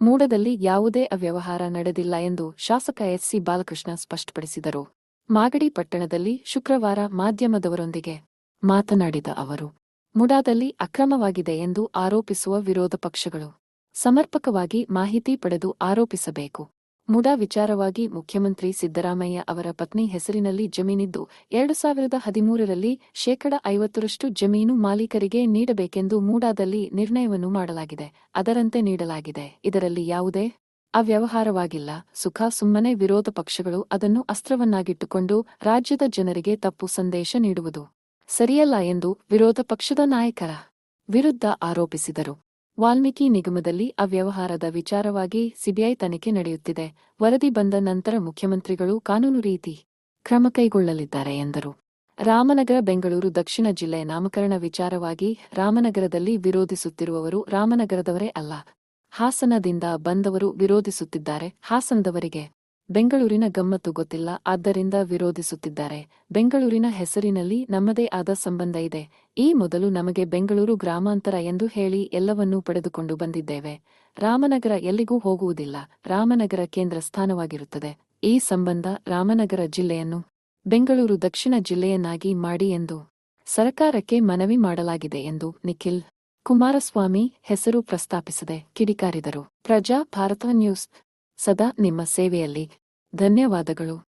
ಮೂಡದಲ್ಲಿ ಯಾವುದೇ ಅವ್ಯವಹಾರ ನಡೆದಿಲ್ಲ ಎಂದು ಶಾಸಕ ಎಸ್. ಸಿ. ಬಾಲಕೃಷ್ಣ ಸ್ಪಷ್ಟಪಡಿಸಿದರು. ಮಾಗಡಿ ಪಟ್ಟಣದಲ್ಲಿ ಶುಕ್ರವಾರ ಮಾಧ್ಯಮದವರೊಂದಿಗೆ ಮಾತನಾಡಿದ ಅವರು, ಮುಡಾದಲ್ಲಿ ಅಕ್ರಮವಾಗಿದೆ ಎಂದು ಆರೋಪಿಸುವ ವಿರೋಧ ಪಕ್ಷಗಳು ಸಮರ್ಪಕವಾಗಿ ಮಾಹಿತಿ ಪಡೆದು ಆರೋಪಿಸಬೇಕು. ಮುಡಾ ವಿಚಾರವಾಗಿ ಮುಖ್ಯಮಂತ್ರಿ ಸಿದ್ದರಾಮಯ್ಯ ಅವರ ಪತ್ನಿ ಹೆಸರಿನಲ್ಲಿ ಜಮೀನಿದ್ದು 2013ರಲ್ಲಿ 50% ಜಮೀನು ಮಾಲೀಕರಿಗೆ ನೀಡಬೇಕೆಂದು ಮೂಡಾದಲ್ಲಿ ನಿರ್ಣಯವನ್ನು ಮಾಡಲಾಗಿದೆ. ಅದರಂತೆ ನೀಡಲಾಗಿದೆ. ಇದರಲ್ಲಿ ಯಾವುದೇ ಅವ್ಯವಹಾರವಾಗಿಲ್ಲ. ಸುಮ್ಮನೆ ವಿರೋಧ ಪಕ್ಷಗಳು ಅದನ್ನು ಅಸ್ತ್ರವನ್ನಾಗಿಟ್ಟುಕೊಂಡು ರಾಜ್ಯದ ಜನರಿಗೆ ತಪ್ಪು ಸಂದೇಶ ನೀಡುವುದು ಸರಿಯಲ್ಲ ಎಂದು ವಿರೋಧ ಪಕ್ಷದ ನಾಯಕರ ವಿರುದ್ಧ ಆರೋಪಿಸಿದರು. ವಾಲ್ಮೀಕಿ ನಿಗಮದಲ್ಲಿ ಅವ್ಯವಹಾರದ ವಿಚಾರವಾಗಿ ಸಿಬಿಐ ತನಿಖೆ ನಡೆಯುತ್ತಿದೆ. ವರದಿ ಬಂದ ನಂತರ ಮುಖ್ಯಮಂತ್ರಿಗಳು ಕಾನೂನು ರೀತಿ ಕ್ರಮ ಕೈಗೊಳ್ಳಲಿದ್ದಾರೆ ಎಂದರು. ರಾಮನಗರ ಬೆಂಗಳೂರು ದಕ್ಷಿಣ ಜಿಲ್ಲೆ ನಾಮಕರಣ ವಿಚಾರವಾಗಿ ರಾಮನಗರದಲ್ಲಿ ವಿರೋಧಿಸುತ್ತಿರುವವರು ರಾಮನಗರದವರೇ ಅಲ್ಲ, ಹಾಸನದಿಂದ ಬಂದವರು ವಿರೋಧಿಸುತ್ತಿದ್ದಾರೆ. ಹಾಸನದವರಿಗೆ ಬೆಂಗಳೂರಿನ ಗಮ್ಮತ್ತು ಗೊತ್ತಿಲ್ಲ, ಆದ್ದರಿಂದ ವಿರೋಧಿಸುತ್ತಿದ್ದಾರೆ. ಬೆಂಗಳೂರಿನ ಹೆಸರಿನಲ್ಲಿ ನಮ್ಮದೇ ಆದ ಸಂಬಂಧ ಇದೆ. ಈ ಮೊದಲು ನಮಗೆ ಬೆಂಗಳೂರು ಗ್ರಾಮಾಂತರ ಎಂದು ಹೇಳಿ ಎಲ್ಲವನ್ನೂ ಪಡೆದುಕೊಂಡು ಬಂದಿದ್ದೇವೆ. ರಾಮನಗರ ಎಲ್ಲಿಗೂ ಹೋಗುವುದಿಲ್ಲ. ರಾಮನಗರ ಕೇಂದ್ರ ಸ್ಥಾನವಾಗಿರುತ್ತದೆ. ಈ ಸಂಬಂಧ ರಾಮನಗರ ಜಿಲ್ಲೆಯನ್ನು ಬೆಂಗಳೂರು ದಕ್ಷಿಣ ಜಿಲ್ಲೆಯನ್ನಾಗಿ ಮಾಡಿ ಎಂದು ಸರ್ಕಾರಕ್ಕೆ ಮನವಿ ಮಾಡಲಾಗಿದೆ ಎಂದು ನಿಖಿಲ್ ಕುಮಾರಸ್ವಾಮಿ ಹೆಸರು ಪ್ರಸ್ತಾಪಿಸದೆ ಕಿಡಿಕಾರಿದರು. ಪ್ರಜಾ ಭಾರತ ನ್ಯೂಸ್ ಸದಾ ನಿಮ್ಮ ಸೇವೆಯಲ್ಲಿ. ಧನ್ಯವಾದಗಳು.